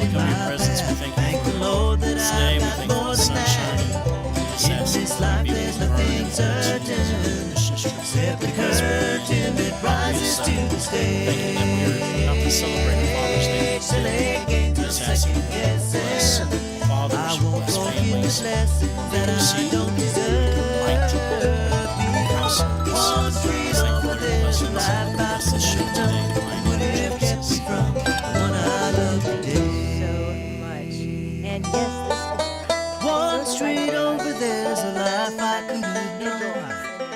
we come to your presence. We thank you for this day. We thank you for the sunshine. We just ask that you be with our mission trip because we just thinking that we're about to celebrate Father's Day today. Just ask that you bless fathers, bless families, that we see light households. Thank you for your blessings. Bless this show today in the mighty name of Jesus. So much. And yes, this is One street over there's a life I could know.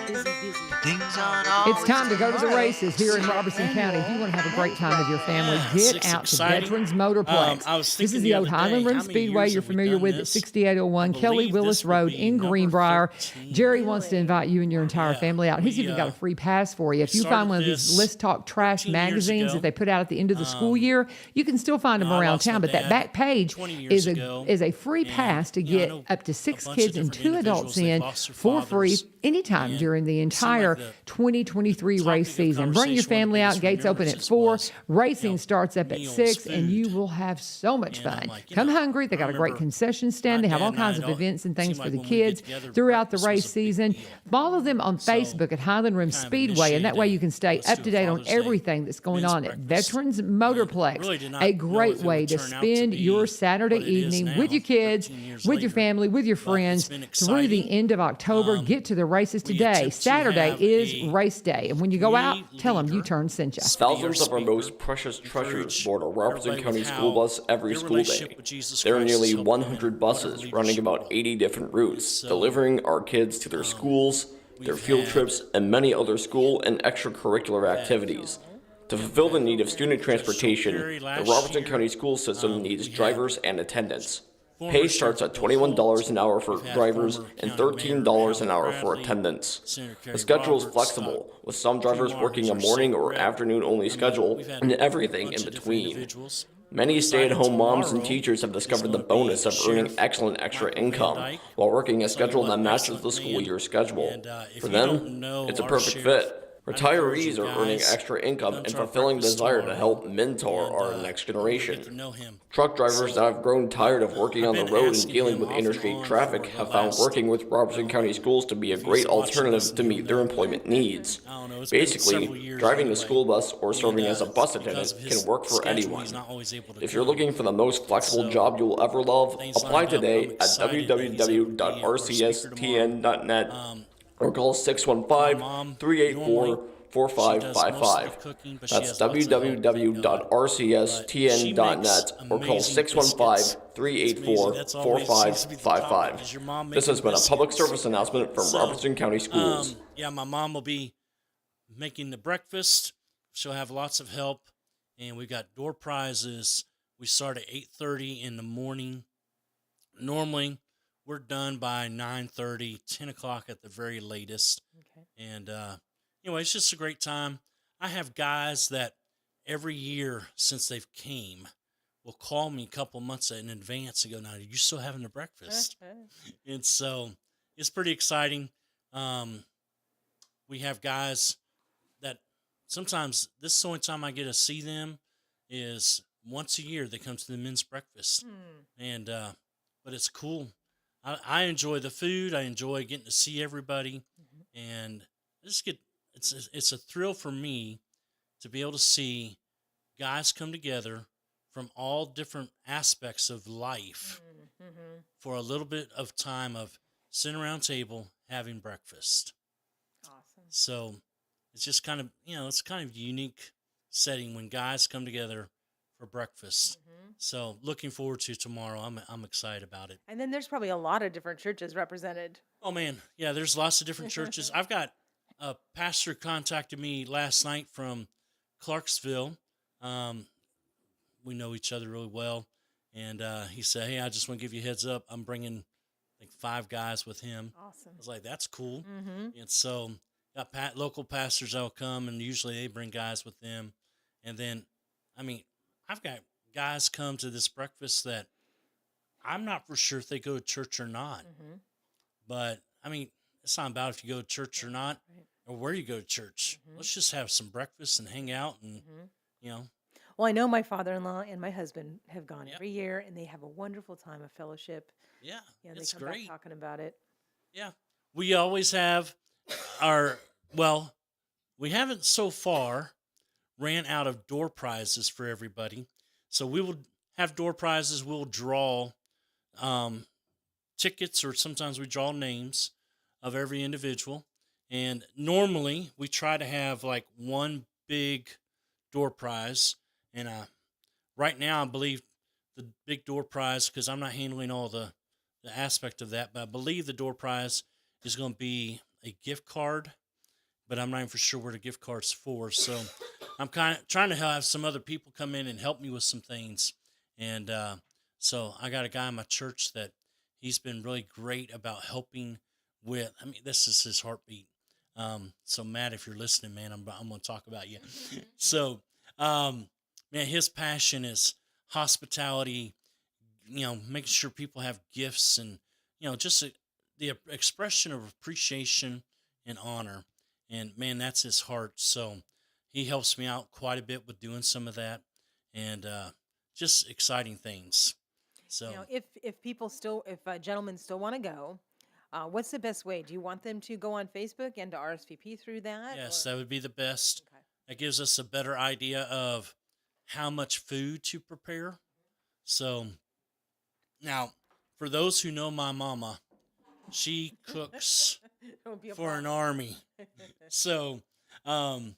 busy. Things aren't It's time to go to the races here in Robertson County. If you want to have a great time with your family, get it's out exciting. to Veterans Motorplex. I was This thinking is the the old other Highland day, Rim how many Speedway years you're have we familiar done with at this? 6801 I Kelly believe Willis this would Road be in number Greenbrier. 13. Jerry wants to invite you and your entire Yeah. family out. He's even got a free pass for you. If you started find one of these this Let's Talk Trash 13 years magazines ago. that they put out at the end of the school year, you can still find them I around lost my town. But that dad back page 20 years is ago, a free and, pass to you know, I get know up to a 6 bunch kids of and different 2 adults individuals. in They've lost their for free fathers, anytime and during the it seemed like entire the 2023 topic race of season. Bring your conversation, one of the family out. biggest Gates open at remembrances 4. was, Racing you know, starts up at meals, 6, and you food. will have so much And I'm fun. like, you Come know, hungry. They I got a great remember concession stand. my They have all dad and I kinds of had all- events and things seemed for like the when we get kids together, throughout the breakfast was race a big season. deal. Follow them on So, Facebook at Highland Rim kind of Speedway, and that way initiated you can stay let's up do to a date on Father's Day everything that's going men's on at breakfast. Veterans And Motorplex. really did not A know great if it way would to turn out spend be your Saturday what it is evening now, with your kids, 13 years with your later. family, with your But friends it's been through the exciting. end of October. Get to the races we today. attempt to Saturday have is a race day, and when you go out, community tell them leader U-Turn sent you. Thousands of our speaker, most precious treasures encourage board a Robertson everybody County with school how bus every their school relationship day. with Jesus There are Christ nearly has helped them in 100 whatever buses running leadership about role. 80 different routes, So, delivering our kids to their schools, their we've field had trips, and many other school and extracurricular activities. To fulfill the need of student transportation, Perry the last Robertson year, County school system needs we had drivers and attendants. former Pay starts Sheriff at Bill $21 an hour for Holt. We've had drivers former and County $13 Mayor an hour Hal for Bradley, attendants. Senator Kerry The schedule is Roberts, flexible, Scott with some drivers Kinwar, working who's a our morning state or rep. afternoon-only schedule, We've had and a everything bunch in of different between. individuals. Many Excited stay-at-home moms and tomorrow teachers have is discovered the gonna be bonus of earning Sheriff excellent extra Michael Van income Dyke. while working a I'll tell you schedule what, that matches excellent the school man. year schedule. And, if For you don't them, know it's a our perfect sheriff, fit. I'd encourage Retirees you are earning guys, extra income come and to our fulfilling breakfast desire to tomorrow, help mentor and, our next you'll get to generation. know him. Truck drivers that have grown tired of working I've on the been road and asking dealing him with off and interstate on traffic for the have found last, working with Robertson County schools to be a if he's great watching this alternative and to he'll meet their know. employment needs. I don't know. It's been Basically, several years driving a anyway. school bus or serving as a bus Because attendant of his can work for schedule, anyone. he's not always able to If you're come. looking for the most flexible So, job you'll ever love, things apply lined up. today I'm at excited that he's able to be our speaker www.rcstn.net or call My mom, 615-384-4555. cooking, but she That's has lots of help, thank God. But she www.rcstn.net makes or call amazing biscuits. It's amazing. That's always seems to be the topic, is your mom 615-384-4555. This has making been a public biscuits. service announcement from So, Robertson County Schools. Yeah, my mom will be making the breakfast. She'll have lots of help, and we've got door prizes. We start at 8:30 in the morning. Normally, we're done by 9:30, 10 o'clock at the very latest. Okay. And anyway, it's just a great time. I have guys that every year since they've came will call me a couple months in advance and go, "Now, are you still having the breakfast?" And so it's pretty exciting. We have guys that sometimes this is the only time I get to see them is once a year. They come to the men's breakfast, and but it's cool. I enjoy the food. I enjoy getting to see everybody, and it's a thrill for me to be able to see guys come together from all different aspects of life for a little bit of time of sitting around table having breakfast. Awesome. So it's just kind of, it's kind of a unique setting when guys come together for breakfast. So looking forward to tomorrow. I'm excited about it. And then there's probably a lot of different churches represented. Oh man, yeah, there's lots of different churches. I've got a pastor contacted me last night from Clarksville. We know each other really well, and he said, "Hey, I just want to give you a heads up. I'm bringing like 5 guys with him." Awesome. I was like, "That's cool." And so got local pastors that'll come, and usually they bring guys with them. And then, I've got guys come to this breakfast that I'm not for sure if they go to church or not. But it's not about if you go to church or not, or where you go to church. Let's just have some breakfast and hang out, and Well, I know my father-in-law and my husband have gone Yep. every year, and they have a wonderful time of fellowship. Yeah, They it's come back great. talking about it. Yeah, we always have our well. We haven't so far ran out of door prizes for everybody, so we will have door prizes. We'll draw um, tickets, or sometimes we draw names of every individual. And normally we try to have like one big door prize. And right now, I believe the big door prize, because I'm not handling all the aspect of that, but I believe the door prize is going to be a gift card, but I'm not even for sure where the gift card's for. So I'm kind of trying to have some other people come in and help me with some things. And so I got a guy in my church that he's been really great about helping with. I mean, this is his heartbeat. So Matt, if you're listening, man, I'm going to talk about you. So, man, his passion is hospitality. Making sure people have gifts, and just the expression of appreciation and honor. And man, that's his heart. So he helps me out quite a bit with doing some of that, and just exciting things. So Now, if gentlemen still want to go, what's the best way? Do you want them to go on Facebook and to RSVP through that? yes, or- that would be the best. Okay. That gives us a better idea of how much food to prepare. So now, for those who know my mama, she cooks Don't be a for an problem. army. So, um,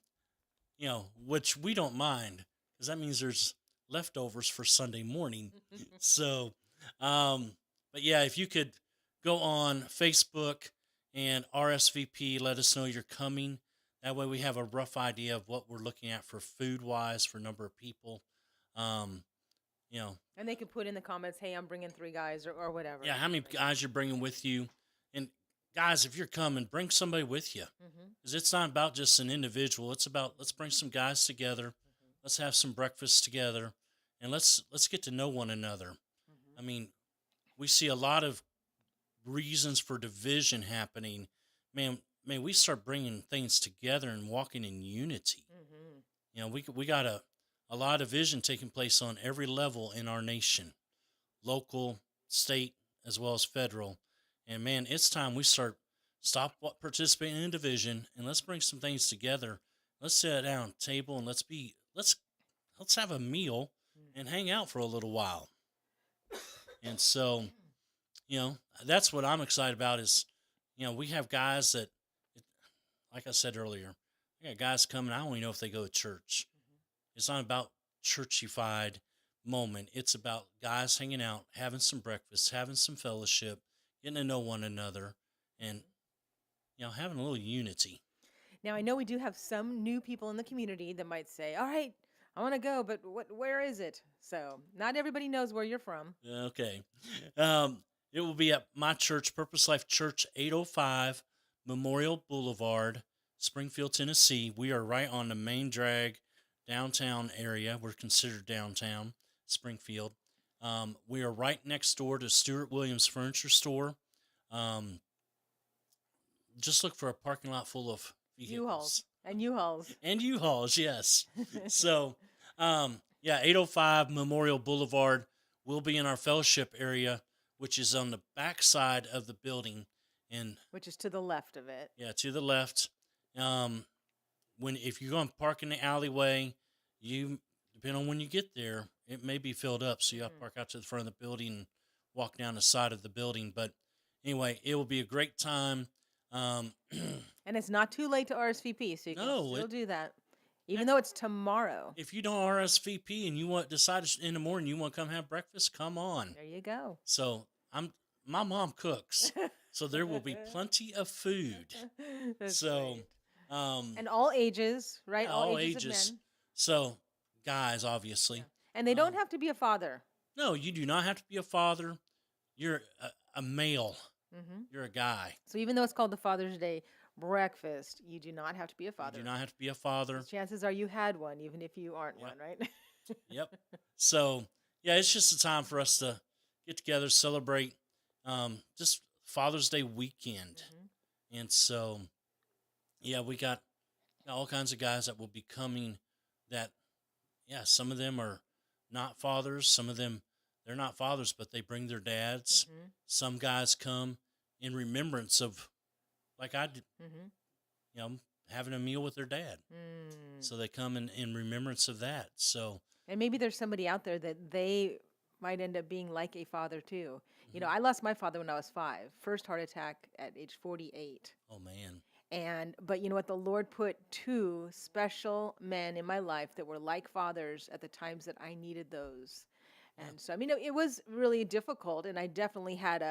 which we don't mind, because that means there's leftovers for Sunday morning. So, but yeah, if you could go on Facebook and RSVP, let us know you're coming. That way we have a rough idea of what we're looking at for food wise, for number of people. Um, you know, And they can put in the comments, "Hey, I'm bringing 3 guys," or whatever. yeah, how many guys you're bringing with you. And guys, if you're coming, bring somebody with you. Mm-hmm. Because it's not about just an individual. It's about, let's bring some guys together. Let's have some breakfast together, and let's get to know one another. I mean, we see a lot of reasons for division happening. Man, we start bringing things together and walking in unity. Mm-hmm. We got a lot of division taking place on every level in our nation, local, state, as well as federal. And man, it's time we stop participating in division, and let's bring some things together. Let's sit down at a table and let's have a meal and hang out for a little while. And so, that's what I'm excited about is, we have guys that, like I said earlier, we got guys coming. I don't even know if they go to church. It's not about churchified moment. It's about guys hanging out, having some breakfast, having some fellowship, getting to know one another, and having a little unity. Now, I know we do have some new people in the community that might say, "All right, I want to go, but where is it?" So, not everybody knows where you're from. Okay. It will be at my church, Purpose Life Church, 805 Memorial Boulevard, Springfield, Tennessee. We are right on the main drag downtown area. We're considered downtown Springfield. We are right next door to Stewart Williams Furniture Store. Just look for a parking lot full of vehicles. U-Hauls. And U-Hauls, yes. So, yeah, 805 Memorial Boulevard. We'll be in our fellowship area, which is on the back side of the building. And Which is to the left of it. yeah, to the left. If you're going to park in the alleyway, depending on when you get there, it may be filled up. So you have to park out to the front of the building and walk down the side of the building. But anyway, it will be a great time. And it's not too late to RSVP, so you can still do that, even though it's tomorrow. If you don't RSVP and you decide in the morning you want to come have breakfast, come on. There you go. So my mom cooks, so there will be plenty of food. That's So, great. And all ages, right? yeah, all ages of men. So guys, obviously, And they don't have to be a father. no, you do not have to be a father. You're a male. Mm-hmm. You're a guy. So even though it's called the Father's Day breakfast, you do not have to be a father. You do not have to be a father. Chances are you had one, even if you aren't Yep. one, right? Yep. So yeah, it's just a time for us to get together, celebrate just Father's Day weekend. And so, yeah, we got all kinds of guys that will be coming that yeah, some of them are not fathers. Some of them, they're not fathers, but they bring their dads. Mm-hmm. Some guys come in remembrance of, like I did, Mm-hmm. having a meal with their dad. Mm. So they come in remembrance of that. So, And maybe there's somebody out there that they might end up being like a father too. You know, mhm. I lost my father when I was 5. First heart attack at age 48. Oh man, But you know what? The Lord put 2 special men in my life that were like fathers at the times that I needed those. yeah, And so, I mean, it was really difficult. And I definitely had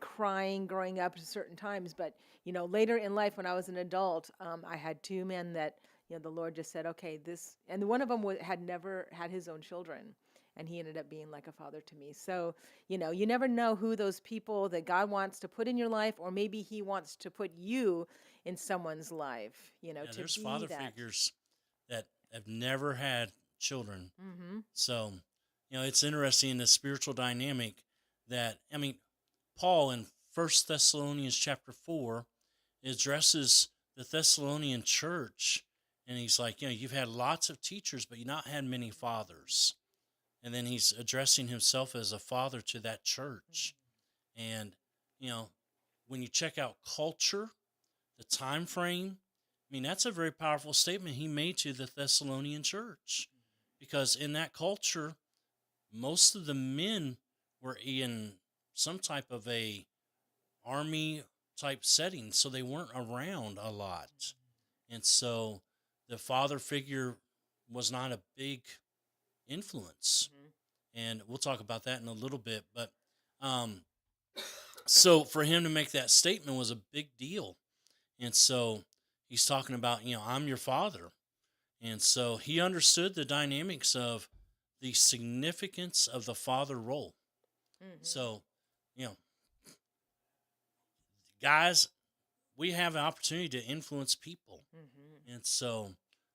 crying growing up at certain times. But, later in life when I was an adult, I had 2 men that, the Lord just said, okay, this, and one of them had never had his own children. And he ended up being like a father to me. So, you never know who those people that God wants to put in your life, or maybe he wants to put you in someone's life, yeah. to There's be father that. figures that have never had children. Mm-hmm. So, it's interesting in the spiritual dynamic that, I mean, Paul in First Thessalonians chapter 4 addresses the Thessalonian church, and he's like, you've had lots of teachers, but you've not had many fathers. And then he's addressing himself as a father to that church. And, you know, when you check out culture, the time frame, I mean, that's a very powerful statement he made to the Thessalonian church. Because in that culture, most of the men were in some type of a army type setting, so they weren't around a lot. And so the father figure was not a big influence. And we'll talk about that in a little bit. But um, so for him to make that statement was a big deal. And so he's talking about, I'm your father. And so he understood the dynamics of the significance of the father role. Mm-hmm. So, you know, guys, we have an opportunity to influence people. Mm-hmm. And so,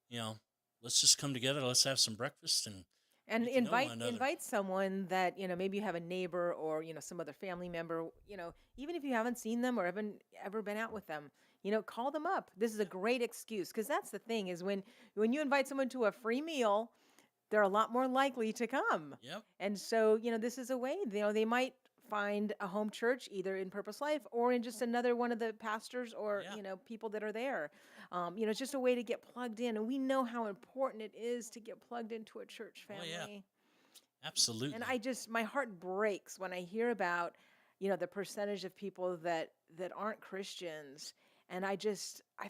you know, let's just come together. Let's have some breakfast and And get to know one invite another. invite someone that maybe you have a neighbor or some other family member. Even if you haven't seen them or haven't ever been out with them, call them up. This is a great excuse, because that's the thing is when you invite someone to a free meal, they're a lot more likely to come. Yep. And so, this is a way, they might find a home church either in Purpose Life or in just another one of the pastors or, Yeah. people that are there. It's just a way to get plugged in. And we know how important it is to get plugged into a church Oh, family. yeah. Absolutely. And my heart breaks when I hear about, the percentage of people that aren't Christians. And I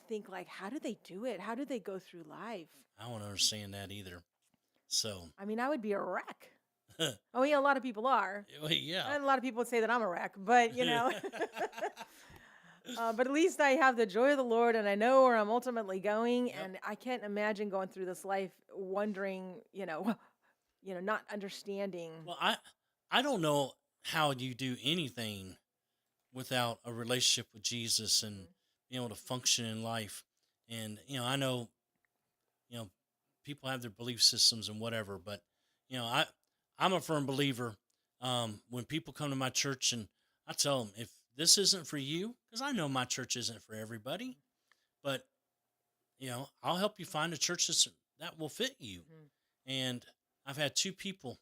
think, like, how do they do it? How do they go through life? I don't understand that either. So, I mean, I would be a wreck. Oh, yeah, a lot of people are. yeah. And a lot of people would say that I'm a wreck, but, but at least I have the joy of the Lord and I know where I'm ultimately going. Yep. And I can't imagine going through this life wondering, not understanding. Well, I don't know how you do anything without a relationship with Jesus and being able to function in life. And I know, people have their belief systems and whatever, but I'm a firm believer. When people come to my church, and I tell them, if this isn't for you, because I know my church isn't for everybody, but I'll help you find a church that will fit you. Mhm. And I've had 2 people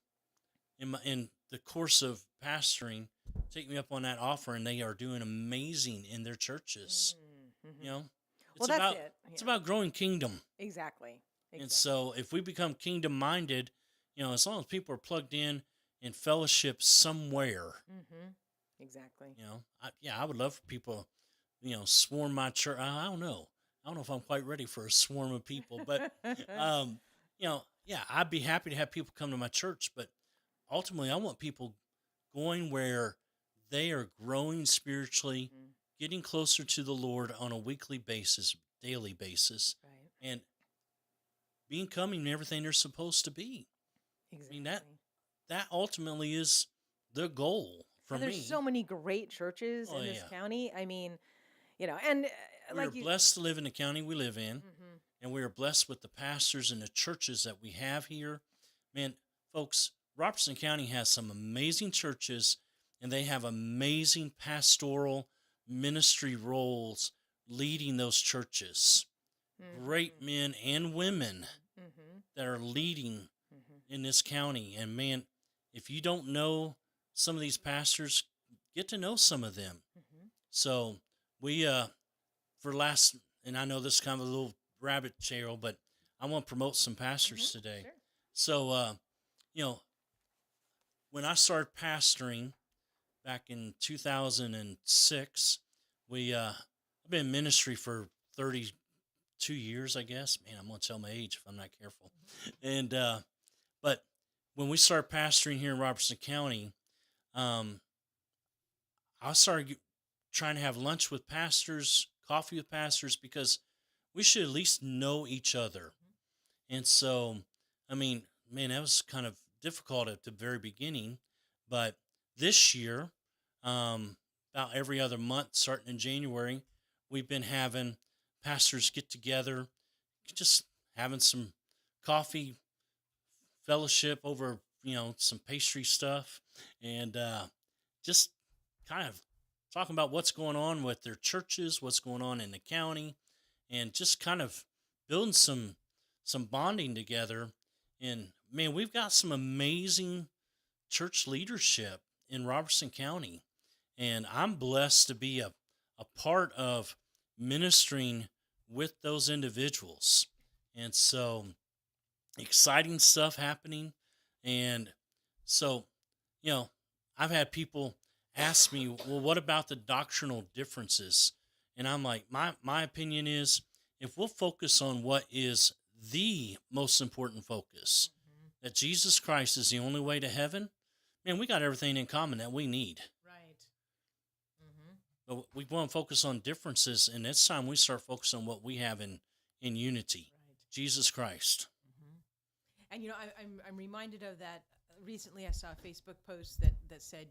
in the course of pastoring take me up on that offer, and they are doing amazing in their churches. Mhm. You know, Well, that's it. it's Yeah. about growing kingdom. Exactly. And so if we become kingdom minded, as long as people are plugged in fellowship somewhere, Mm-hmm. Exactly. I would love for people, swarm my church. I don't know. I don't know if I'm quite ready for a swarm of people, but, I'd be happy to have people come to my church, but ultimately I want people going where they are growing spiritually, Mhm. getting closer to the Lord on a weekly basis, daily basis, Right. and becoming everything they're supposed to be. Exactly. I mean, that ultimately is the goal for And there's me. so many great churches Oh, in this yeah. county. I mean, and We are like you. blessed to live in the county we live in, Mhm. and we are blessed with the pastors and the churches that we have here. Man, folks, Robertson County has some amazing churches, and they have amazing pastoral ministry roles leading those churches. Great Mhm. men and women that are leading in this county. And man, if you don't know some of these pastors, get to know some of them. So we, and I know this is kind of a little rabbit trail, but I want to promote some pastors today. Sure. So, when I started pastoring back in 2006, I've been in ministry for 32 years, I guess. Man, I'm going to tell my age if I'm not careful. And, but when we started pastoring here in Robertson County, I started trying to have lunch with pastors, coffee with pastors, because we should at least know each other. And so, I mean, man, that was kind of difficult at the very beginning. But this year, about every other month, starting in January, we've been having pastors get together, just having some coffee, fellowship over, some pastry stuff, and just kind of talking about what's going on with their churches, what's going on in the county, and just kind of building some bonding together. And man, we've got some amazing church leadership in Robertson County, and I'm blessed to be a part of ministering with those individuals. And so exciting stuff happening. And so, I've had people ask me, well, what about the doctrinal differences? And I'm like, my opinion is, if we'll focus on what is the most important focus, that Jesus Christ is the only way to heaven, man, we got everything in common that we need. Right. But we want to focus on differences, and it's time we start focusing on what we have in unity. Right. Jesus Christ. And I'm reminded of that. Recently, I saw a Facebook post that said,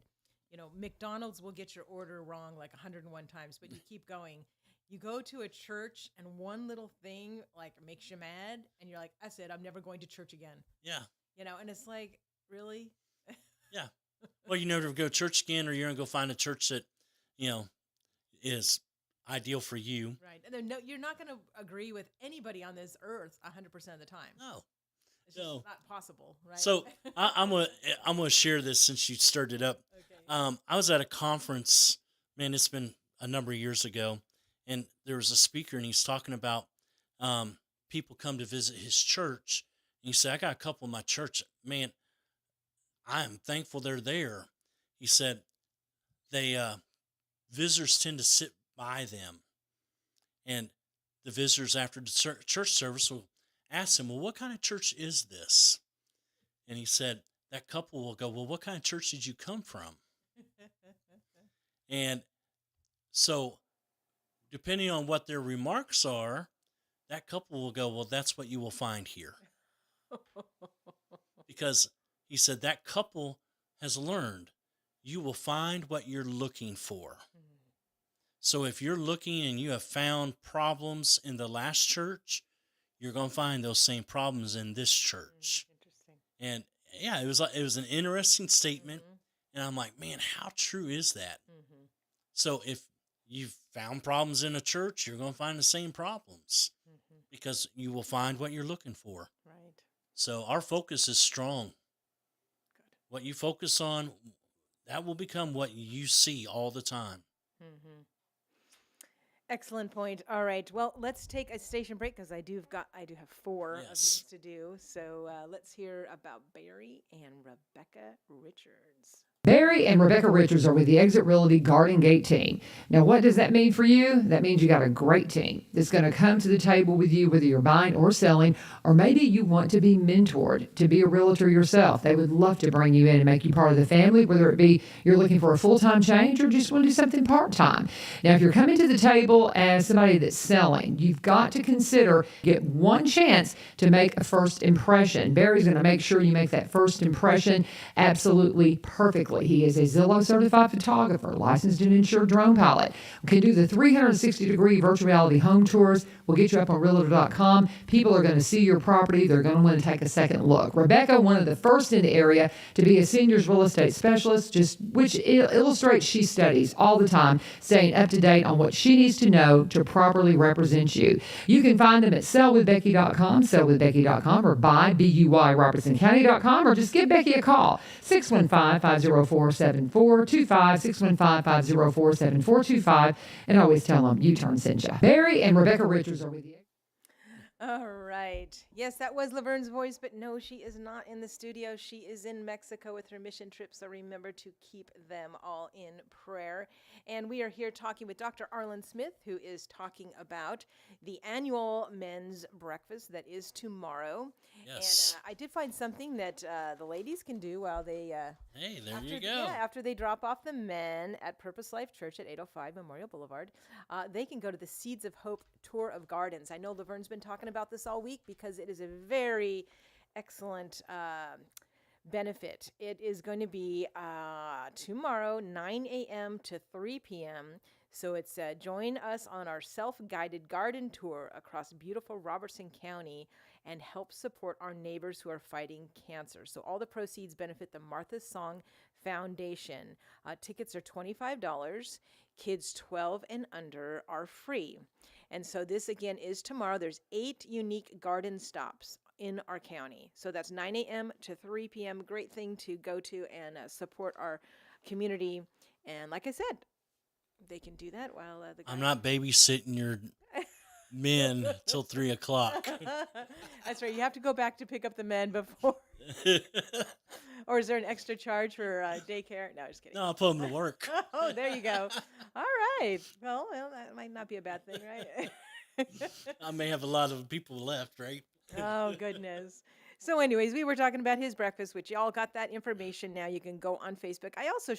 McDonald's will get your order wrong like 101 times, but you keep going. You go to a church and one little thing like makes you mad, and you're like, that's it. I'm never going to church again. Yeah. And it's like, really? Yeah. Well, you never go to church again, or you're going to go find a church that, is ideal for you. Right. And then you're not going to agree with anybody on this earth 100% of the time. No. It's just not possible, right? So I'm gonna share this since you stirred it up. Okay. I was at a conference, man, it's been a number of years ago, and there was a speaker, and he's talking about people come to visit his church. And he said, I got a couple in my church, man, I am thankful they're there. He said, visitors tend to sit by them, and the visitors after the church service will ask him, well, what kind of church is this? And he said, that couple will go, well, what kind of church did you come from? And so depending on what their remarks are, that couple will go, well, that's what you will find here. Because he said that couple has learned you will find what you're looking for. So if you're looking and you have found problems in the last church, you're going to find those same problems in this church. Interesting. And yeah, it was an interesting statement. And I'm like, man, how true is that? So if you've found problems in a church, you're going to find the same problems because you will find what you're looking for. Right. So our focus is strong. Good. What you focus on, that will become what you see all the time. Excellent point. All right. Well, let's take a station break because I do have 4 of these to do. So let's hear about Barry and Rebecca Richards. Barry and Rebecca Richards are with the Exit Realty Garden Gate team. Now, what does that mean for you? That means you got a great team that's going to come to the table with you, whether you're buying or selling, or maybe you want to be mentored to be a realtor yourself. They would love to bring you in and make you part of the family, whether it be you're looking for a full-time change or just want to do something part-time. Now, if you're coming to the table as somebody that's selling, you've got to get one chance to make a first impression. Barry's going to make sure you make that first impression absolutely perfectly. Berkeley. He is a Zillow certified photographer, licensed and insured drone pilot. Can do the 360-degree virtual reality home tours. We'll get you up on realtor.com. People are going to see your property. They're going to want to take a second look. Rebecca, one of the first in the area to be a seniors real estate specialist, which illustrates she studies all the time, staying up to date on what she needs to know to properly represent you. You can find them at sellwithbecky.com, sellwithbecky.com, or BUYRobertsonCounty.com, or just give Becky a call, 615-504-7425, 615-504-7425, and always tell them U-Turn sent you. Barry and Rebecca Richards are with you. All right. Yes, that was Laverne's voice, but no, she is not in the studio. She is in Mexico with her mission trip, so remember to keep them all in prayer. And we are here talking with Dr. Arlin Smith, who is talking about the annual men's breakfast that is tomorrow. Yes. And I did find something that the ladies can do while they... Hey, there after, you go. Yeah, after they drop off the men at Purpose Life Church at 805 Memorial Boulevard, they can go to the Seeds of Hope Tour of Gardens. I know Laverne's been talking about this all week because it is a very excellent benefit. It is going to be tomorrow, 9 a.m. to 3 p.m. So it's join us on our self-guided garden tour across beautiful Robertson County and help support our neighbors who are fighting cancer. So all the proceeds benefit the Martha Song Foundation. Tickets are $25. Kids 12 and under are free. And so this, again, is tomorrow. There's 8 unique garden stops in our county. So that's 9 a.m. to 3 p.m. Great thing to go to and support our community. And like I said, they can do that while the I'm not babysitting your men till 3 o'clock. That's right. You have to go back to pick up the men before. Or is there an extra charge for daycare? No, just kidding. No, I'll put them to work. Oh, there you go. All right. Well, that might not be a bad thing, right? I may have a lot of people left, right? Oh, goodness. So anyways, we were talking about his breakfast, which y'all got that information now. You can go on Facebook. I also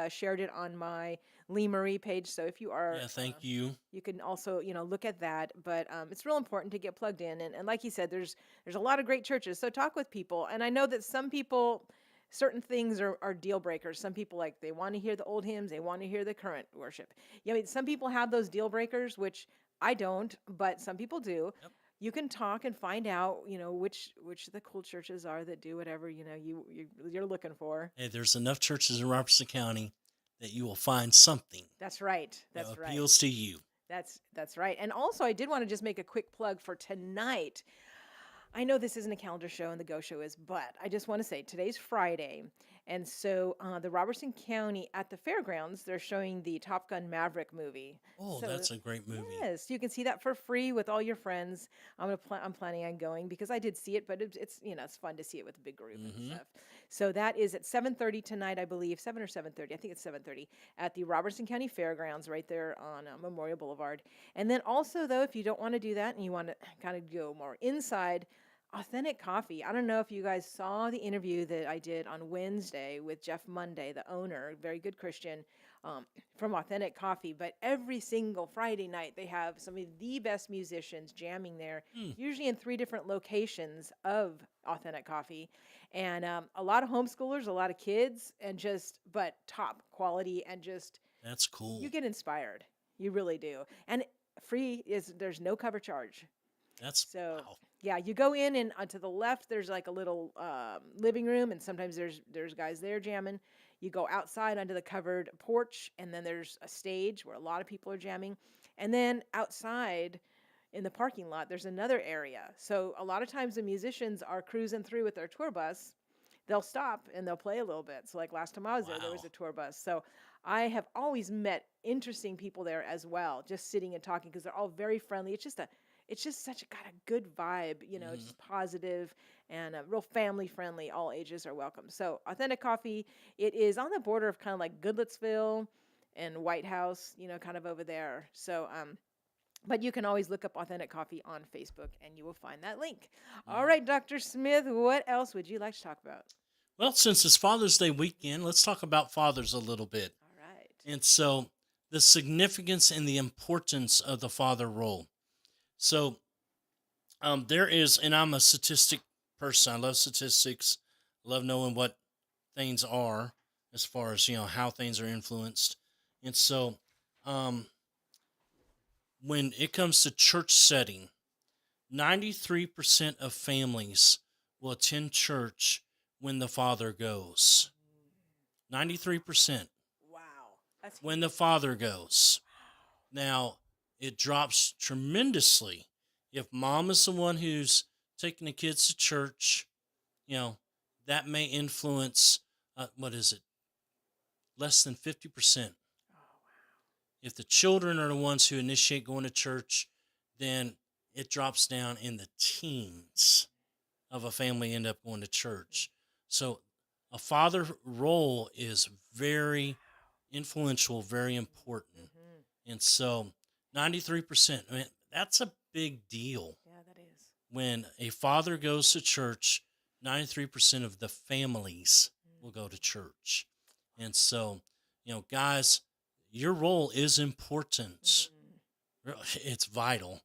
shared it on my Lee Marie page. So if you are... Yeah, thank you. You can also, look at that. But it's real important to get plugged in. And like he said, there's a lot of great churches. So talk with people. And I know that some people... Certain things are deal breakers. Some people, like, they want to hear the old hymns. They want to hear the current worship. I mean, some people have those deal breakers, which I don't, but some people do. Yep. You can talk and find out, which the cool churches are that do whatever, you're looking for. Hey, there's enough churches in Robertson County that you will find something. That's right. That's that right. appeals to you. That's right. And also, I did want to just make a quick plug for tonight. I know this isn't a calendar show and the Go Show is, but I just want to say today's Friday. And so the Robertson County at the fairgrounds, they're showing the Top Gun Maverick movie. Oh, so, that's a great movie. Yes, you can see that for free with all your friends. I'm planning on going because I did see it, but it's it's fun to see it with a big group and stuff. So that is at 7:30 tonight, I believe, 7 or 7:30. I think it's 7:30 at the Robertson County Fairgrounds right there on Memorial Boulevard. And then also, though, if you don't want to do that and you want to kind of go more inside, Authentic Coffee. I don't know if you guys saw the interview that I did on Wednesday with Jeff Monday, the owner, very good Christian, from Authentic Coffee. But every single Friday night, they have some of the best musicians jamming there, usually in 3 different locations of Authentic Coffee. And a lot of homeschoolers, a lot of kids, and but top quality and just... That's cool. You get inspired. You really do. And free there's no cover charge. That's so... Wow. Yeah, you go in and to the left, there's like a little living room, and sometimes there's guys there jamming. You go outside onto the covered porch, and then there's a stage where a lot of people are jamming. And then outside in the parking lot, there's another area. So a lot of times the musicians are cruising through with their tour bus. They'll stop and they'll play a little bit. So like last time I was there was a tour bus. So I have always met interesting people there as well, just sitting and talking because they're all very friendly. It's just got a good vibe, just positive and real family friendly. All ages are welcome. So Authentic Coffee, it is on the border of kind of like Goodlettsville and White House, kind of over there. So, but you can always look up Authentic Coffee on Facebook and you will find that link. All right, Dr. Smith, what else would you like to talk about? Well, since it's Father's Day weekend, let's talk about fathers a little bit. All right. And so the significance and the importance of the father role. So there is, and I'm a statistic person. I love statistics. I love knowing what things are. as far as how things are influenced. And so, um, when it comes to church setting, 93% of families will attend church when the father goes. 93% Wow. That's when the father goes. Now, it drops tremendously if mom is the one who's taking the kids to church. You know, that may influence, what is it, less than 50%. If the children are the ones who initiate going to church, then it drops down in the teens of a family end up going to church. So a father role is very influential, very important. And so 93%, I mean, that's a big deal. Yeah, that is. When a father goes to church, 93% of the families will go to church. And so, guys, your role is important. It's vital.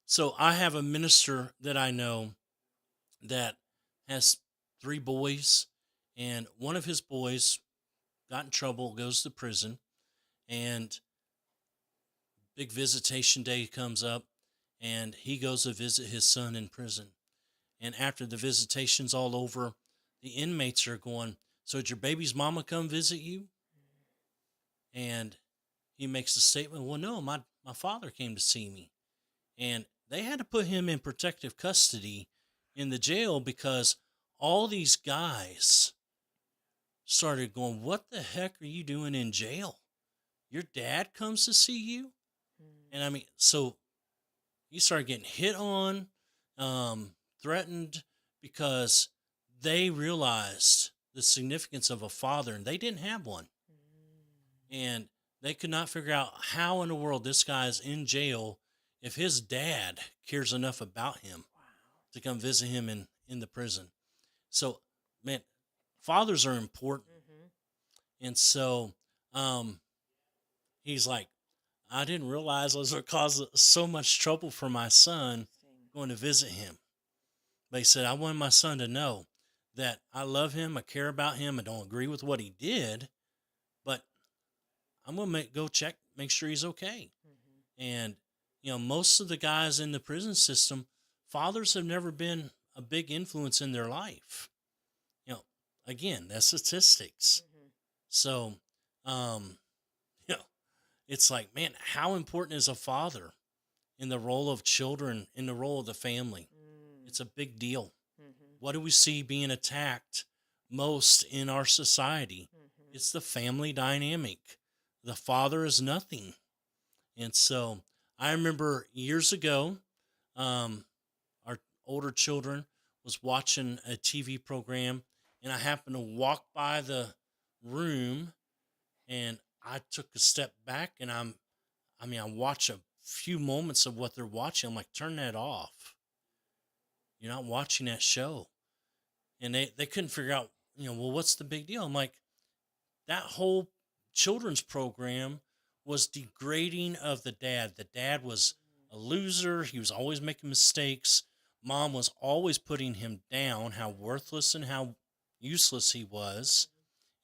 So I have a minister that I know that has 3 boys, and one of his boys got in trouble, goes to prison, and big visitation day comes up, and he goes to visit his son in prison. And after the visitation's all over, the inmates are going, "So did your baby's mama come visit you?" And he makes the statement, "Well, no, my father came to see me." And they had to put him in protective custody in the jail because all these guys started going, "What the heck are you doing in jail? Your dad comes to see you?" And I mean, so you started getting hit on, threatened, because they realized the significance of a father and they didn't have one. And they could not figure out how in the world this guy is in jail if his dad cares enough about him to come visit him in the prison. So, man, fathers are important. And so he's like, "I didn't realize I was going to cause so much trouble for my son going to visit him." But he said, "I wanted my son to know that I love him, I care about him, I don't agree with what he did, but I'm going to go check, make sure he's okay." And, most of the guys in the prison system, fathers have never been a big influence in their life. Again, that's statistics. So, um, you know, it's like, man, how important is a father in the role of children, in the role of the family? It's a big deal. What do we see being attacked most in our society? It's the family dynamic. The father is nothing. And so I remember years ago, our older children was watching a TV program, and I happened to walk by the room, and I took a step back, and I watch a few moments of what they're watching. I'm like, "Turn that off. You're not watching that show." And they couldn't figure out, well, what's the big deal? I'm like, that whole children's program was degrading of the dad. The dad was a loser. He was always making mistakes. Mom was always putting him down, how worthless and how useless he was.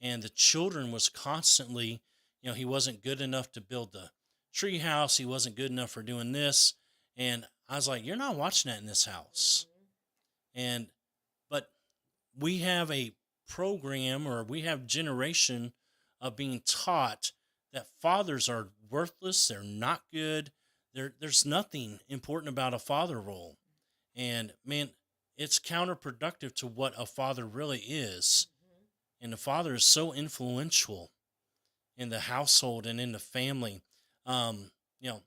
And the children was constantly, he wasn't good enough to build the tree house. He wasn't good enough for doing this. And I was like, "You're not watching that in this house." But we have a program, or we have generation of being taught that fathers are worthless. They're not good. There's nothing important about a father role. And man, it's counterproductive to what a father really is. And the father is so influential in the household and in the family. You know,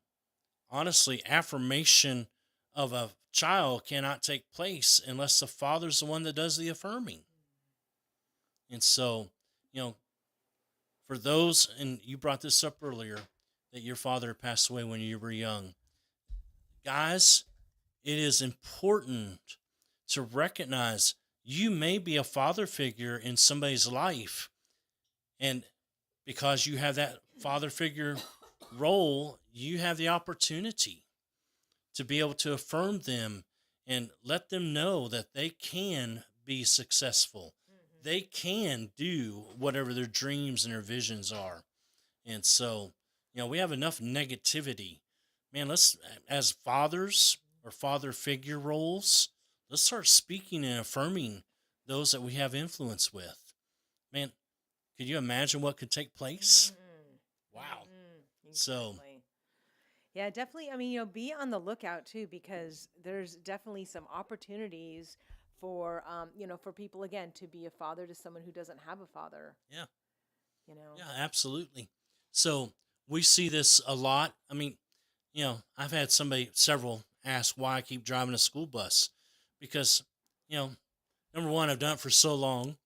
honestly, affirmation of a child cannot take place unless the father's the one that does the affirming. And so, for those, and you brought this up earlier, that your father passed away when you were young. Guys, it is important to recognize you may be a father figure in somebody's life. And because you have that father figure role, you have the opportunity to be able to affirm them and let them know that they can be successful. they can do whatever their dreams and their visions are. And so, we have enough negativity. Man, let's, as fathers or father figure roles, let's start speaking and affirming those that we have influence with. Man, could you imagine what could take place? Wow. So, Exactly. Yeah, definitely. I mean, be on the lookout too, because there's definitely some opportunities for, for people again to be a father to someone who doesn't have a father. yeah, You know. yeah, absolutely. So we see this a lot. I mean, I've had several ask why I keep driving a school bus because, you know, number one, I've done it for so long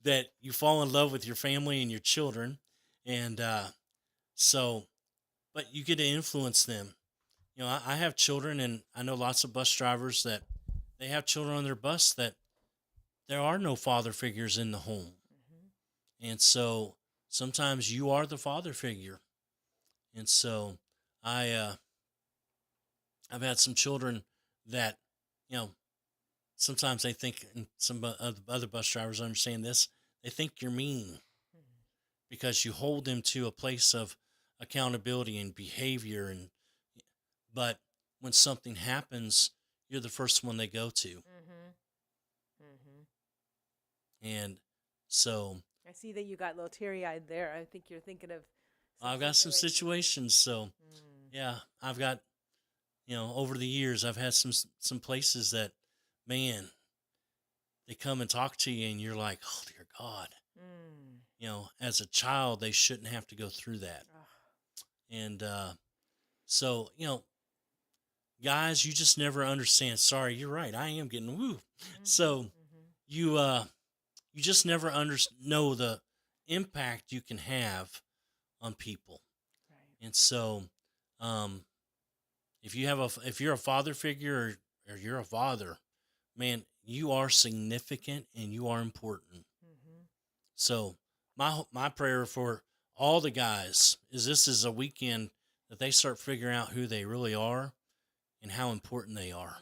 that you fall in love with your family and your children. And so, but you get to influence them. I have children, and I know lots of bus drivers that they have children on their bus that there are no father figures in the home. And so sometimes you are the father figure. And so I, I've had some children that, you know, sometimes they think, and some other bus drivers understand this, they think you're mean because you hold them to a place of accountability and behavior. But when something happens, you're the first one they go to. Mm-hmm. Mm-hmm. And so I see that you got a little teary-eyed there. I think you're thinking of I've got some situations. So yeah, I've got, over the years, I've had some places that, man, they come and talk to you and you're like, oh dear God, as a child, they shouldn't have to go through that. And, so, guys, you just never understand. Sorry, you're right. I am getting woo. So you just never know the impact you can have on people. Right. And so, if you're a father figure or you're a father, man, you are significant and you are important. So my prayer for all the guys is this is a weekend that they start figuring out who they really are and how important they are.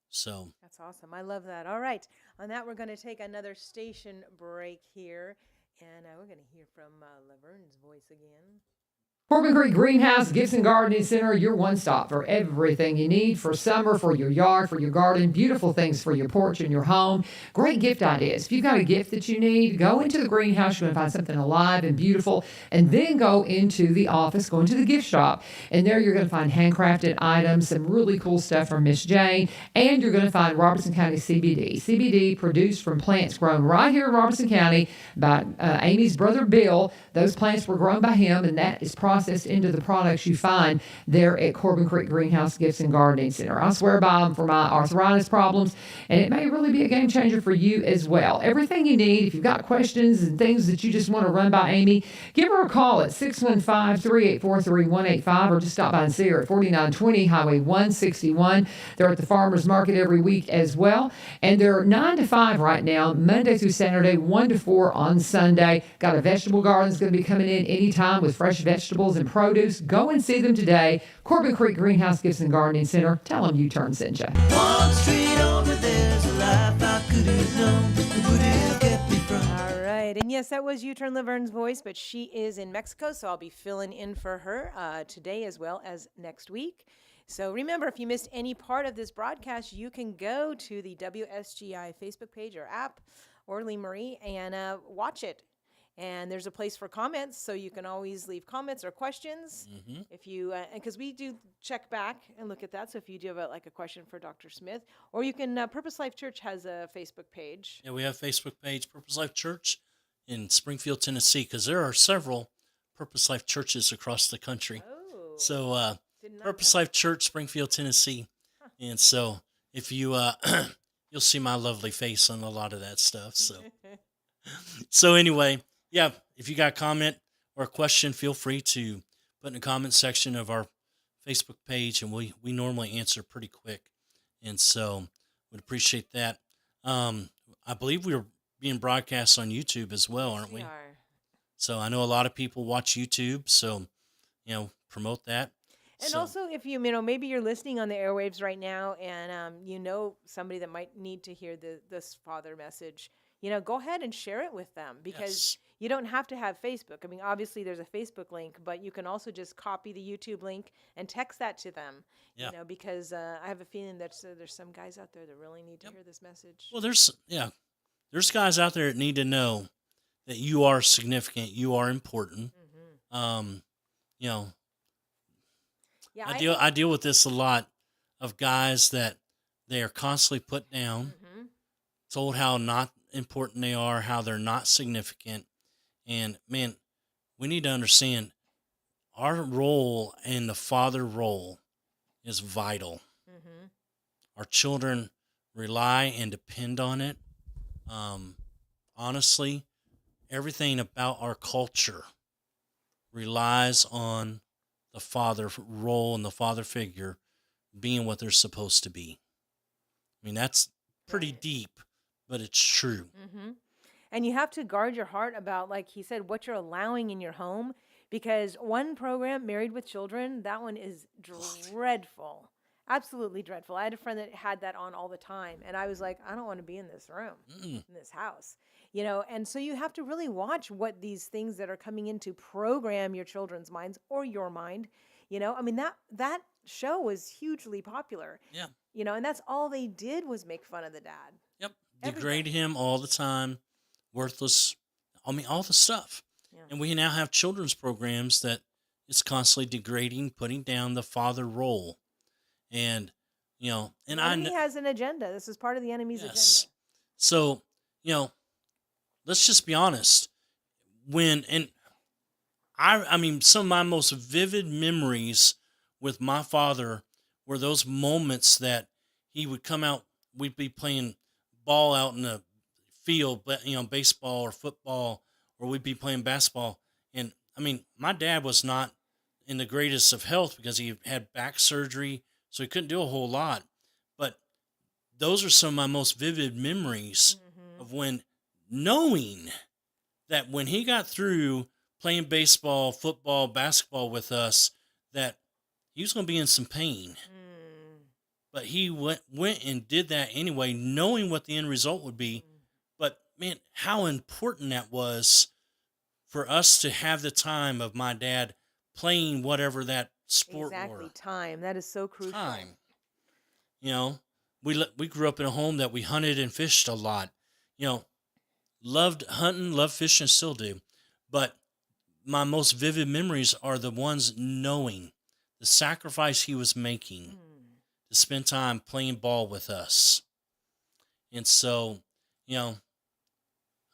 So That's awesome. I love that. All right. On that, we're going to take another station break here, and we're going to hear from Laverne's voice again. Corbin Creek Greenhouse, Gibson Gardening Center, your one stop for everything you need for summer, for your yard, for your garden, beautiful things for your porch and your home. Great gift ideas. If you've got a gift that you need, go into the greenhouse. You're going to find something alive and beautiful. And then go into the office, go into the gift shop. And there you're going to find handcrafted items, some really cool stuff from Miss Jane. And you're going to find Robertson County CBD. CBD produced from plants grown right here in Robertson County by Amy's brother Bill. Those plants were grown by him, and that is processed into the products you find there at Corbin Creek Greenhouse Gifts and Gardening Center. I swear by them for my arthritis problems, and it may really be a game changer for you as well. Everything you need, if you've got questions and things that you just want to run by Amy, give her a call at 615-384-3185 or just stop by and see her at 4920 Highway 161. They're at the Farmers Market every week as well, and they're 9 to 5 right now, Monday through Saturday, 1 to 4 on Sunday. Got a vegetable garden that's going to be coming in anytime with fresh vegetables and produce. Go and see them today. Corbin Creek Greenhouse Gifts and Gardening Center. Tell them U-Turn sent you. One street over there's a life I could have known that would have kept me from. All right. And yes, that was U-Turn Laverne's voice, but she is in Mexico, so I'll be filling in for her today as well as next week. So remember, if you missed any part of this broadcast, you can go to the WSGI Facebook page or app, Orly Marie, and watch it. And there's a place for comments, so you can always leave comments or questions. If you, because we do check back and look at that. So if you do have a question for Dr. Smith, or you can, Purpose Life Church has a Facebook page. yeah, we have a Facebook page, Purpose Life Church in Springfield, Tennessee, because there are several Purpose Life churches across the country. Oh. So Did not Purpose know. Life Church, Springfield, Tennessee. And so if you, you'll see my lovely face on a lot of that stuff. So anyway, yeah, if you got a comment or a question, feel free to put in the comment section of our Facebook page, and we normally answer pretty quick. And so would appreciate that. I believe we're being broadcast on YouTube as well, aren't we? are. So I know a lot of people watch YouTube, so, promote that. And So, also, if you maybe you're listening on the airwaves right now, and somebody that might need to hear this father message, go ahead and share it with them, because Yes. you don't have to have Facebook. I mean, obviously there's a Facebook link, but you can also just copy the YouTube link and text that to them, Yeah. because I have a feeling that there's some guys out there that really need to hear this message. Well, there's guys out there that need to know that you are significant, you are important. You know, Yeah, I deal with this a lot of guys that they are constantly put down, told how not important they are, how they're not significant. And man, we need to understand our role and the father role is vital. Our children rely and depend on it. Honestly, everything about our culture relies on the father role and the father figure being what they're supposed to be. I mean, that's pretty deep, but it's true. And you have to guard your heart about, like he said, what you're allowing in your home, because one program, Married with Children, that one is dreadful. Absolutely dreadful. I had a friend that had that on all the time, and I was like, I don't want to be in this room, in this house. And so you have to really watch what these things that are coming in to program your children's minds or your mind. I mean, that show was hugely popular. Yeah. And that's all they did was make fun of the dad. Yep. Everything. Degrade him all the time. Worthless. I mean, all the stuff. Yeah. And we now have children's programs that it's constantly degrading, putting down the father role. And, and The enemy has an agenda. This is part of the enemy's yes. agenda. So, let's just be honest. I mean, some of my most vivid memories with my father were those moments that he would come out. We'd be playing ball out in the field, but baseball or football, or we'd be playing basketball. And I mean, my dad was not in the greatest of health because he had back surgery, so he couldn't do a whole lot. But those are some of my most vivid memories of when knowing that when he got through playing baseball, football, basketball with us, that he was going to be in some pain. But he went and did that anyway, knowing what the end result would be. But man, how important that was for us to have the time of my dad playing whatever that sport Exactly. were. Time. That is so crucial. Time. We grew up in a home that we hunted and fished a lot. Loved hunting, loved fishing, still do. But my most vivid memories are the ones knowing the sacrifice he was making to spend time playing ball with us. And so,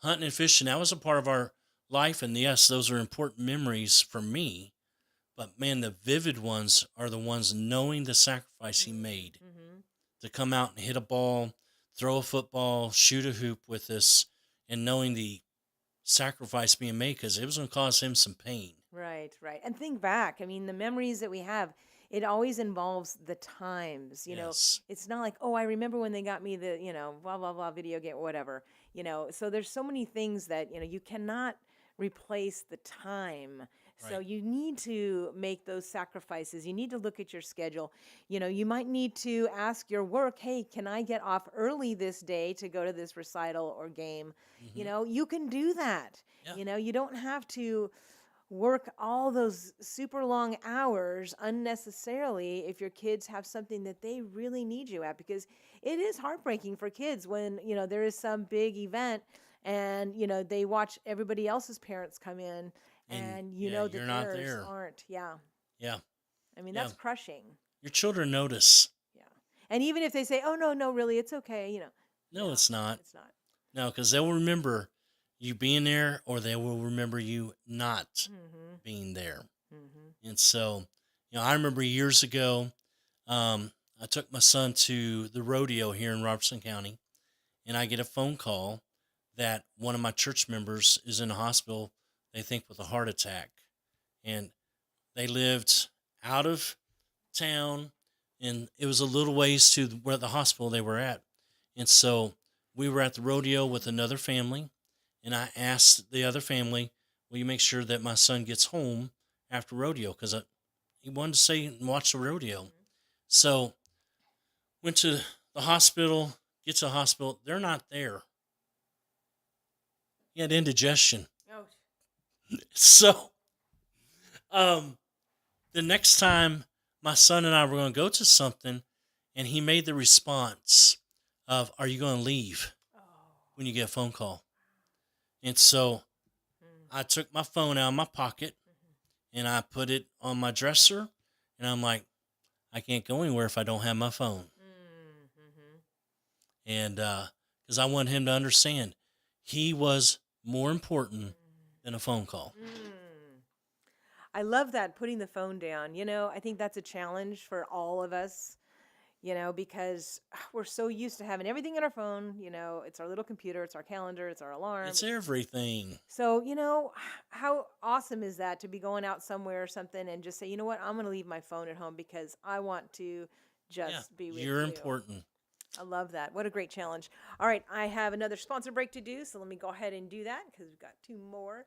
hunting and fishing, that was a part of our life. And yes, those are important memories for me. But man, the vivid ones are the ones knowing the sacrifice he made to come out and hit a ball, throw a football, shoot a hoop with us, and knowing the sacrifice being made because it was going to cause him some pain. Right. And think back. I mean, the memories that we have, it always involves the times. Yes. It's not like, oh, I remember when they got me the, blah, blah, blah video game or whatever. So there's so many things that, you cannot replace the time. So Right. you need to make those sacrifices. You need to look at your schedule. You might need to ask your work, hey, can I get off early this day to go to this recital or game? You can do that. Yeah. You don't have to work all those super long hours unnecessarily if your kids have something that they really need you at, because it is heartbreaking for kids when, there is some big event and, they watch everybody else's parents come in and that you're not theirs there. aren't. Yeah. Yeah. I mean, Yeah. that's crushing. Your children notice. Yeah. And even if they say, oh, no, really, it's okay, No, it's not. it's not. No, because they'll remember you being there or they will remember you not being there. And so, I remember years ago, I took my son to the rodeo here in Robertson County, and I get a phone call that one of my church members is in the hospital, they think with a heart attack. And they lived out of town, and it was a little ways to where the hospital they were at. And so we were at the rodeo with another family, and I asked the other family, will you make sure that my son gets home after rodeo? Because he wanted to stay and watch the rodeo. So went to the hospital, get to the hospital. They're not there. He had indigestion. Oh, So, the next time my son and I were going to go to something, and he made the response of, "Are you going to leave when you get a phone call?" And so I took my phone out of my pocket and I put it on my dresser, and I'm like, I can't go anywhere if I don't have my phone. And because I want him to understand, he was more important than a phone call. I love that, putting the phone down. I think that's a challenge for all of us, because we're so used to having everything on our phone. It's our little computer, it's our calendar, it's our alarm. It's everything. So, how awesome is that to be going out somewhere or something and just say, you know what, I'm going to leave my phone at home because I want to just be with you. You're important. I love that. What a great challenge. All right, I have another sponsor break to do, so let me go ahead and do that because we've got 2 more.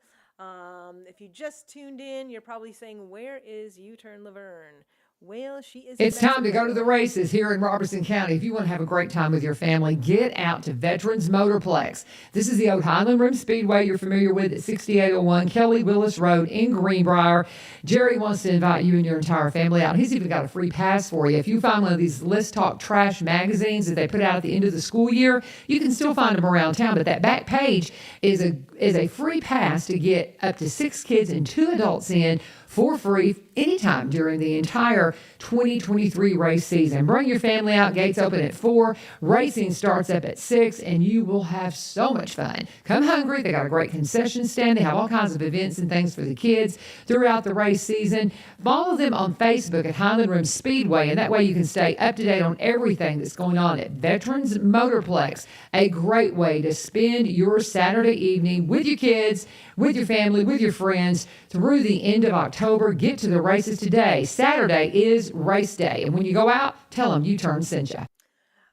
If you just tuned in, you're probably saying, where is U-Turn Laverne? Well, she is. It's time to go to the races here in Robertson County. If you want to have a great time with your family, get out to Veterans Motorplex. This is the old Highland Rim Speedway you're familiar with at 6801 Kelly Willis Road in Greenbrier. Jerry wants to invite you and your entire family out. He's even got a free pass for you. If you find one of these Let's Talk Trash magazines that they put out at the end of the school year, you can still find them around town, but that back page is a free pass to get up to 6 kids and 2 adults in for free anytime during the entire 2023 race season. Bring your family out. Gates open at 4. Racing starts up at 6, and you will have so much fun. Come hungry. They got a great concession stand. They have all kinds of events and things for the kids throughout the race season. Follow them on Facebook at Highland Rim Speedway, and that way you can stay up to date on everything that's going on at Veterans Motorplex. A great way to spend your Saturday evening with your kids, with your family, with your friends through the end of October. Get to the races today. Saturday is race day. And when you go out, tell them U-Turn sent you.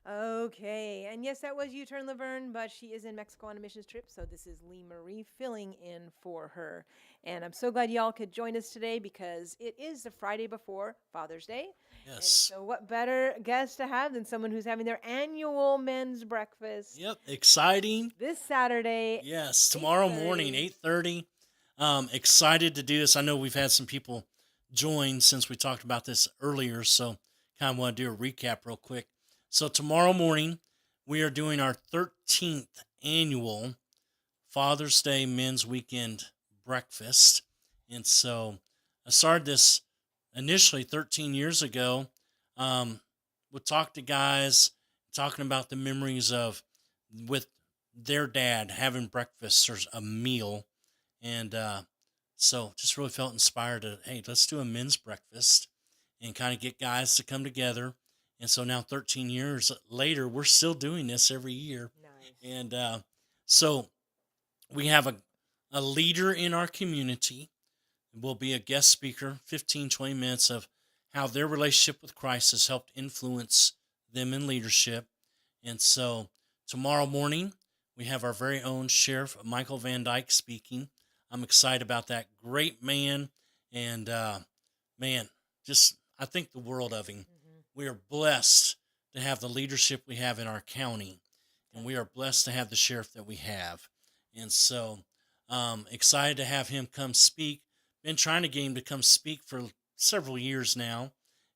Okay, and yes, that was U-Turn Laverne, but she is in Mexico on a missions trip, so this is Lee Marie filling in for her. And I'm so glad y'all could join us today because it is the Friday before Father's Day. Yes. And so what better guest to have than someone who's having their annual men's breakfast. Yep. Exciting. This Saturday. Yes. Tomorrow morning, 8:30. Excited to do this. I know we've had some people join since we talked about this earlier, so kind of want to do a recap real quick. So tomorrow morning, we are doing our 13th annual Father's Day Men's Weekend Breakfast. And so I started this initially 13 years ago. We'll talk to guys talking about the memories of with their dad having breakfast or a meal. And so just really felt inspired to, hey, let's do a men's breakfast and kind of get guys to come together. And so now 13 years later, we're still doing this every year. Nice. And so we have a leader in our community. Will be a guest speaker, 15, 20 minutes of how their relationship with Christ has helped influence them in leadership. And so tomorrow morning, we have our very own Sheriff Michael Van Dyke speaking. I'm excited about that. Great man. And man, just I think the world of him. We are blessed to have the leadership we have in our county, and we are blessed to have the sheriff that we have. And so excited to have him come speak. Been trying to get him to come speak for several years now,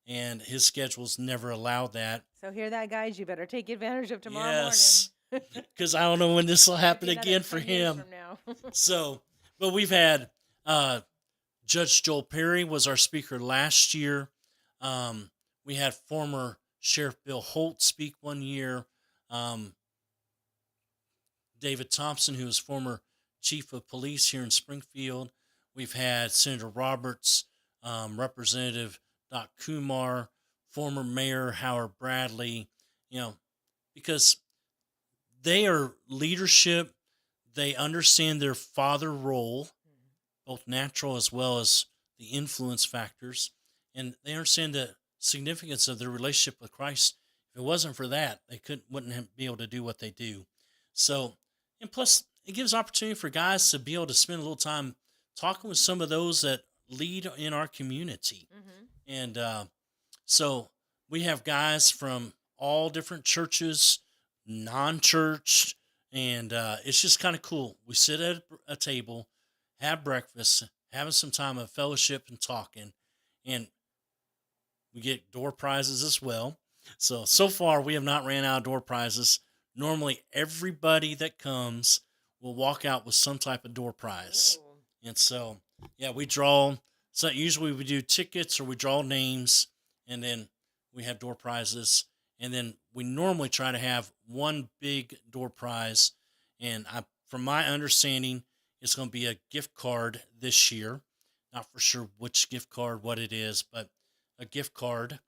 and his schedule's never allowed that. So hear that, guys. You better take advantage of tomorrow Yes, morning. because I don't know when this will happen Maybe another again for 10 years him. from now. So, but we've had Judge Joel Perry was our speaker last year. We had former Sheriff Bill Holt speak one year. David Thompson, who was former chief of police here in Springfield. We've had Senator Roberts, Representative Doc Kumar, former Mayor Howard Bradley, because they are leadership. They understand their father role, both natural as well as the influence factors, and they understand the significance of their relationship with Christ. If it wasn't for that, they wouldn't be able to do what they do. So, and plus, it gives opportunity for guys to be able to spend a little time talking with some of those that lead in our community. And so we have guys from all different churches, non-church, and it's just kind of cool. We sit at a table, have breakfast, having some time of fellowship and talking, and we get door prizes as well. So far we have not ran out of door prizes. Normally everybody that comes will walk out with some type of door prize. And so, yeah, we draw. So usually we do tickets or we draw names, and then we have door prizes. And then we normally try to have one big door prize. And from my understanding, it's going to be a gift card this year. Not for sure which gift card, what it is, but a gift card.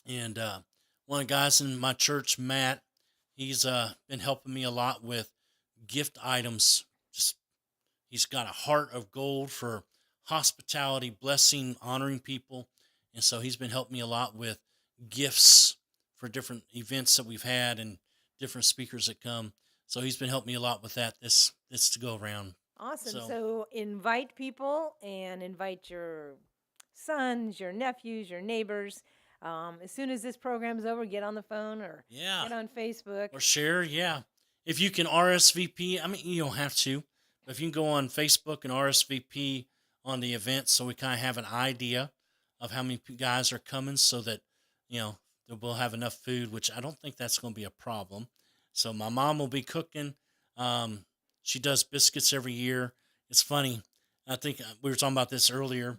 And one of the guys in my church, Matt, he's been helping me a lot with gift items. Just he's got a heart of gold for hospitality, blessing, honoring people. And so he's been helping me a lot with gifts for different events that we've had and different speakers that come. So he's been helping me a lot with that this to go around. Awesome. So invite people and invite your sons, your nephews, your neighbors. As soon as this program's over, get on the phone or get on Facebook. Or share, yeah. If you can RSVP, I mean, you don't have to, but if you can go on Facebook and RSVP on the event so we kind of have an idea of how many guys are coming so that, that we'll have enough food, which I don't think that's going to be a problem. So my mom will be cooking. She does biscuits every year. It's funny. I think we were talking about this earlier.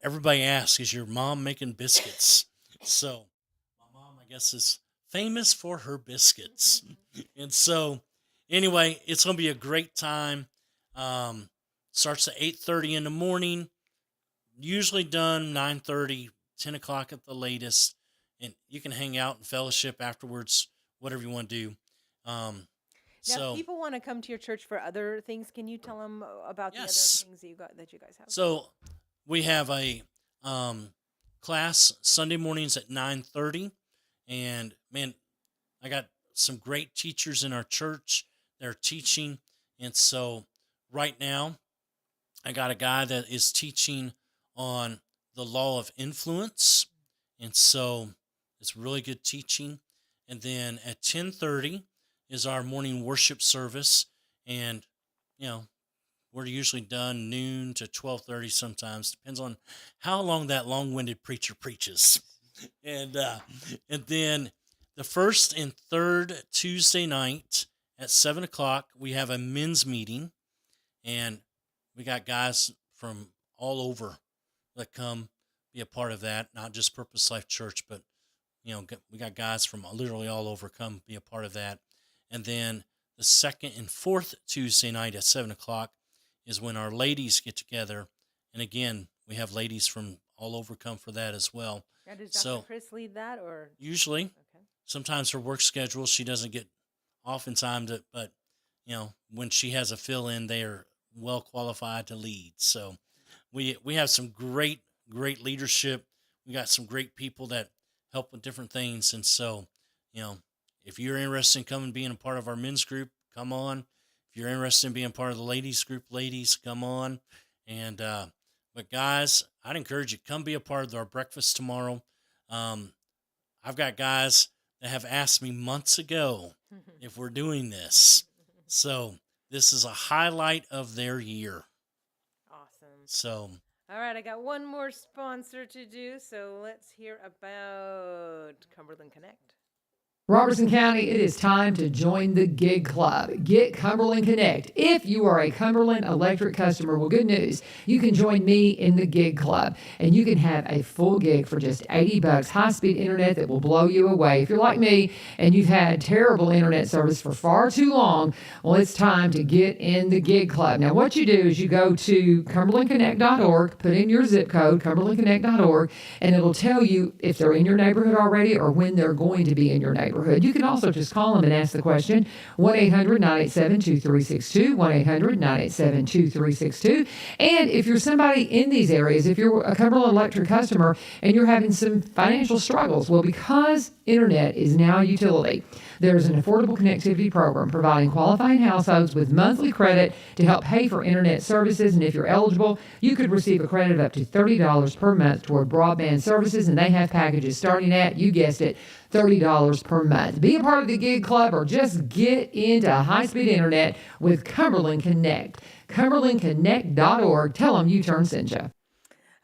Everybody asks, is your mom making biscuits? So my mom, I guess, is famous for her biscuits. And so anyway, it's going to be a great time. Starts at 8:30 in the morning, usually done 9:30, 10 o'clock at the latest. And you can hang out and fellowship afterwards, whatever you want to do. Now, if people want to come to your church for other things, can you tell them about the other things that you guys have? So we have a class Sunday mornings at 9:30, and man, I got some great teachers in our church that are teaching. And so right now, I got a guy that is teaching on the law of influence, and so it's really good teaching. And then at 10:30 is our morning worship service, and we're usually done noon to 12:30 sometimes. Depends on how long that long-winded preacher preaches. And then the first and third Tuesday night at 7 o'clock, we have a men's meeting. And we got guys from all over that come be a part of that. Not just Purpose Life Church, but, we got guys from literally all over come be a part of that. And then the second and fourth Tuesday night at 7 o'clock is when our ladies get together. And again, we have ladies from all over come for that as well. Now, does Dr. Chris lead that, or usually? Okay. Sometimes her work schedule, she doesn't get off in time to, but when she has a fill-in, they are well qualified to lead. So we have some great leadership. We got some great people that help with different things. And so, if you're interested in coming being a part of our men's group, come on. If you're interested in being part of the ladies group, ladies, come on. And but guys, I'd encourage you, come be a part of our breakfast tomorrow. I've got guys that have asked me months ago if we're doing this. So this is a highlight of their year. Awesome. So, all right, I got one more sponsor to do, so let's hear about Cumberland Connect. Robertson County, it is time to join the Gig Club. Get Cumberland Connect. If you are a Cumberland Electric customer, well, good news. You can join me in the Gig Club, and you can have a full gig for just $80, high-speed internet that will blow you away. If you're like me and you've had terrible internet service for far too long, well, it's time to get in the Gig Club. Now, what you do is you go to cumberlandconnect.org, put in your zip code, cumberlandconnect.org, and it'll tell you if they're in your neighborhood already or when they're going to be in your neighborhood. You can also just call them and ask the question, 1-800-987-2362, 1-800-987-2362. And if you're somebody in these areas, if you're a Cumberland Electric customer and you're having some financial struggles, well, because internet is now a utility, there's an affordable connectivity program providing qualifying households with monthly credit to help pay for internet services. And if you're eligible, you could receive a credit of up to $30 per month toward broadband services. And they have packages starting at, you guessed it, $30 per per month. Be a part of the gig club or just get into high-speed internet with Cumberland Connect. CumberlandConnect.org. Tell them U-Turn sent you.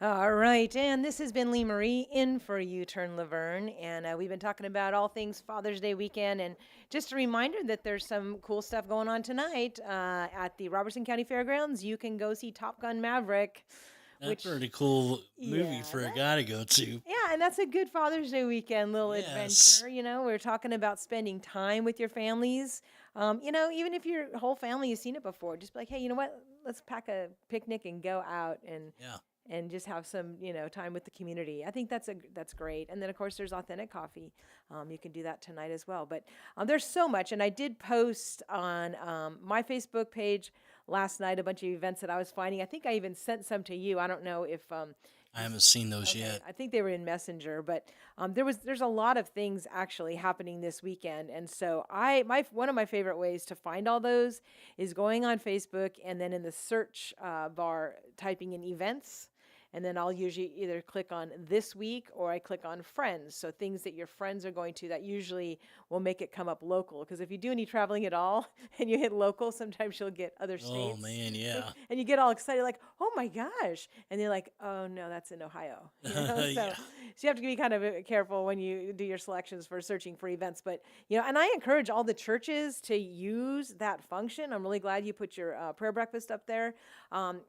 All right, and this has been Lee Marie in for U-Turn Laverne, and we've been talking about all things Father's Day weekend, and just a reminder that there's some cool stuff going on tonight at the Robertson County Fairgrounds. You can go see Top Gun Maverick. That's a pretty cool movie Yeah, for a guy to go to. Yeah, and that's a good Father's Day weekend little Yes. adventure. You know, we're talking about spending time with your families. You know, even if your whole family has seen it before, just be like, hey, you know what? Let's pack a picnic and go out Yeah. and just have some, you know, time with the community. I think that's great. And then of course there's authentic coffee. You can do that tonight as well. But there's so much, and I did post on my Facebook page last night a bunch of events that I was finding. I think I even sent some to you. I don't know if I haven't seen those okay, yet. I think they were in Messenger, but there's a lot of things actually happening this weekend, and so one of my favorite ways to find all those is going on Facebook and then in the search bar typing in events. And then I'll usually either click on this week or I click on friends. So things that your friends are going to, that usually will make it come up local. Because if you do any traveling at all and you hit local, sometimes you'll get other states. Oh, man, yeah. And you get all excited, like, oh my gosh. And you're like, oh no, that's in Ohio. You know? Yeah. So you have to be kind of careful when you do your selections for searching for events. But, you know, and I encourage all the churches to use that function. I'm really glad you put your prayer breakfast up there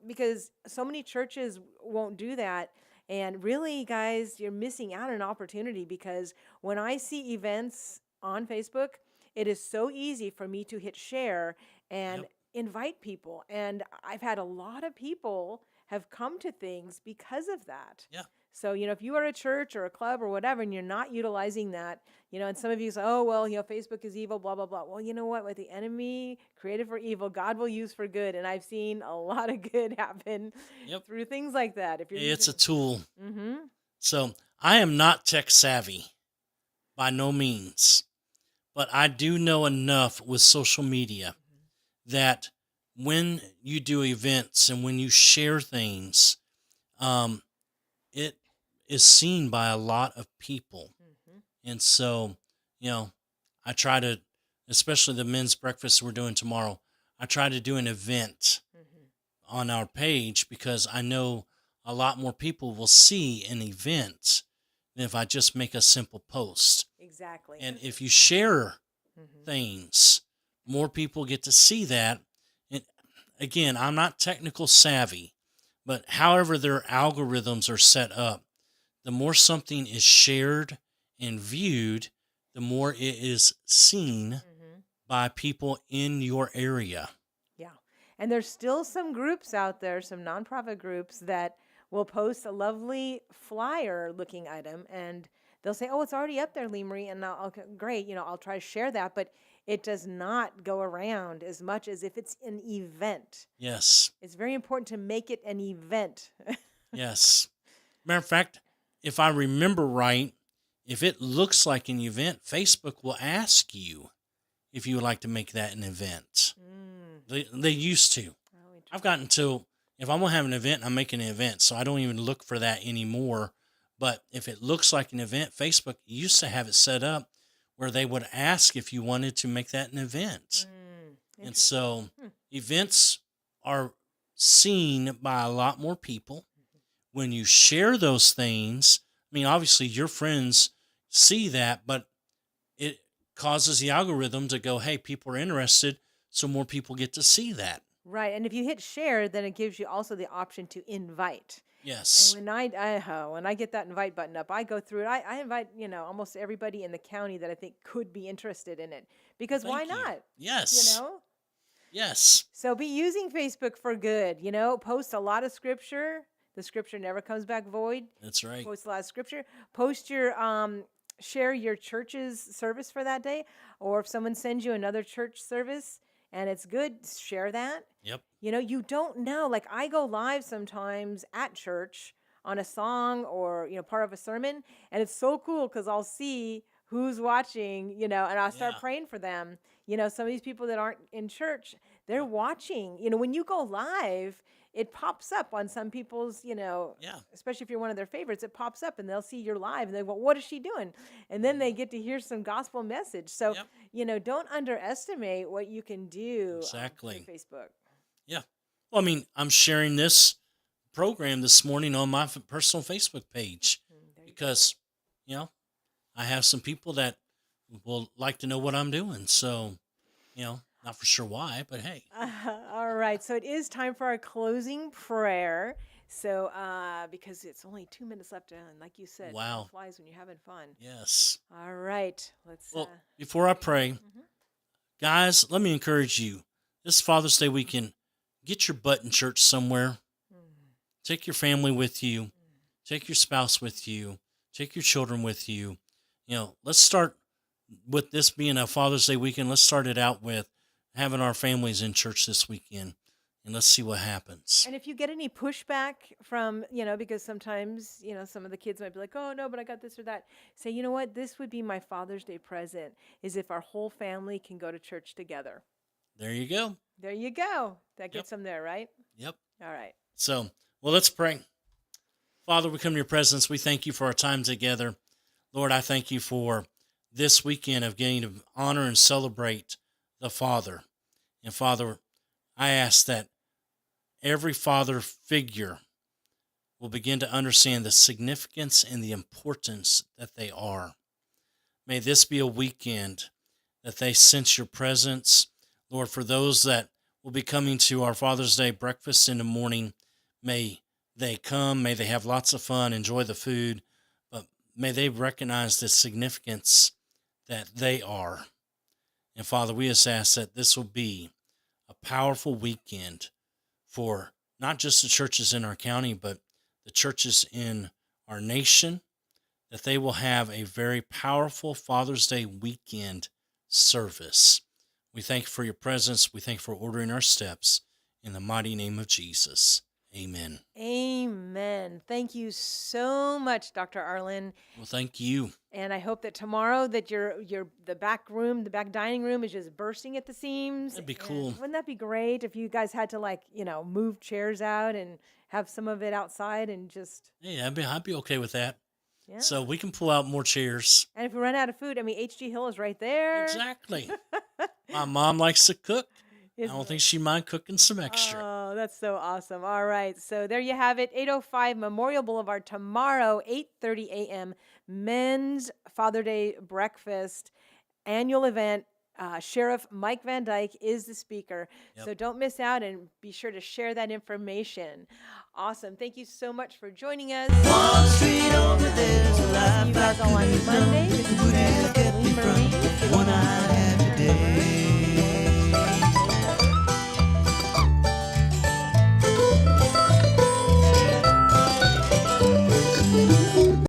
because so many churches won't do that. And really, guys, you're missing out on an opportunity because when I see events on Facebook, it is so easy for me to hit share and invite people. And I've had a lot of people have come to things because of that. Yeah. So, you know, if you are a church or a club or whatever, and you're not utilizing that, you know, and some of you say, oh, well, you know, Facebook is evil, blah, blah, blah. Well, you know what the enemy created for evil, God will use for good. And I've seen a lot of good happen through things like that. If you're It's a tool. Mm-hmm. So I am not tech savvy by no means, but I do know enough with social media that when you do events and when you share things, it is seen by a lot of people. And so, you know, I try to, especially the men's breakfast we're doing tomorrow, I try to do an event on our page because I know a lot more people will see an event than if I just make a simple post. Exactly. And if you share things, more people get to see that. And again, I'm not technical savvy, but however their algorithms are set up, the more something is shared and viewed, the more it is seen by people in your area. Yeah. And there's still some groups out there, some nonprofit groups that will post a lovely flyer looking item and they'll say, oh, it's already up there, Lee Marie. And I'll great, you know, I'll try to share that, but it does not go around as much as if it's an event. Yes. It's very important to make it an event. Yes. Matter of fact, if I remember right, if it looks like an event, Facebook will ask you if you would like to make that an event. They used to. Oh, I've gotten to, if I'm going to have an event, I'm making an event, so I don't even look for that anymore. But if it looks like an event, Facebook used to have it set up where they would ask if you wanted to make that an event. And so events are seen by a lot more people. When you share those things, I mean, obviously your friends see that, but it causes the algorithm to go, hey, people are interested, so more people get to see that. Right. And if you hit share, then it gives you also the option to invite. Yes. And when I get that invite button up, I go through it. I invite, you know, almost everybody in the county that I think could be interested in it. Because why Thank you. not? Yes. You know? Yes. So be using Facebook for good, you know, post a lot of scripture. The scripture never comes back void. That's right. Post a lot of scripture. Post your, share your church's service for that day. Or if someone sends you another church service and it's good, share that. Yep. You know, you don't know. Like I go live sometimes at church on a song or, you know, part of a sermon. And it's so cool because I'll see who's watching, you know, and I'll start praying for them. You know, some of these people that aren't in church, They're watching. When you go live, it pops up on some people's, Yeah. especially if you're one of their favorites, it pops up and they'll see you're live and they go, what is she doing? And then they get to hear some gospel message. So, Yep. Don't underestimate what you can do Exactly. through Facebook. Yeah. Well, I mean, I'm sharing this program this morning on my personal Facebook page because, I have some people that will like to know what I'm doing. So, not for sure why, but hey. All right. So it is time for our closing prayer. So, because it's only 2 minutes left, and like you said, Wow. time flies when you're having fun. Yes. All right. Let's. Well, before I pray, Mhm. guys, let me encourage you. This Father's Day weekend, get your butt in church somewhere. Take your family with you. Take your spouse with you. Take your children with you. Let's start with this being a Father's Day weekend. Let's start it out with having our families in church this weekend, and let's see what happens. And if you get any pushback from, because sometimes, some of the kids might be like, oh, no, but I got this or that. Say, you know what? This would be my Father's Day present, is if our whole family can go to church together. There you go. There you go. That gets them there, right? Yep. All right. So, let's pray. Father, we come to your presence. We thank you for our time together. Lord, I thank you for this weekend of getting to honor and celebrate the Father. And Father, I ask that every father figure will begin to understand the significance and the importance that they are. May this be a weekend that they sense your presence. Lord, for those that will be coming to our Father's Day breakfast in the morning, may they come, may they have lots of fun, enjoy the food, but may they recognize the significance that they are. And Father, we just ask that this will be a powerful weekend for not just the churches in our county, but the churches in our nation, that they will have a very powerful Father's Day weekend service. We thank you for your presence. We thank you for ordering our steps. In the mighty name of Jesus, amen. Amen. Thank you so much, Dr. Arlin. Well, thank you. And I hope that tomorrow that the back dining room is just bursting at the seams. That'd be And cool. wouldn't that be great if you guys had to move chairs out and have some of it outside and just. Hey, I'd be okay with that. Yeah. So we can pull out more chairs. And if we run out of food, H.G. Hill is right there. Exactly. My mom likes to cook. I Isn't don't it? think she mind cooking some extra. Oh, that's so awesome. All right. So there you have it. 805 Memorial Boulevard tomorrow, 8:30 a.m. Men's Father Day Breakfast annual event. Sheriff Mike Van Dyke is the speaker. Yep. So don't miss out and be sure to share that information. Awesome. Thank you so much for joining us. Wall Street over there's a See life you I guys all on could've Monday. known. This is Would have Sarah kept me Lee Marie. from one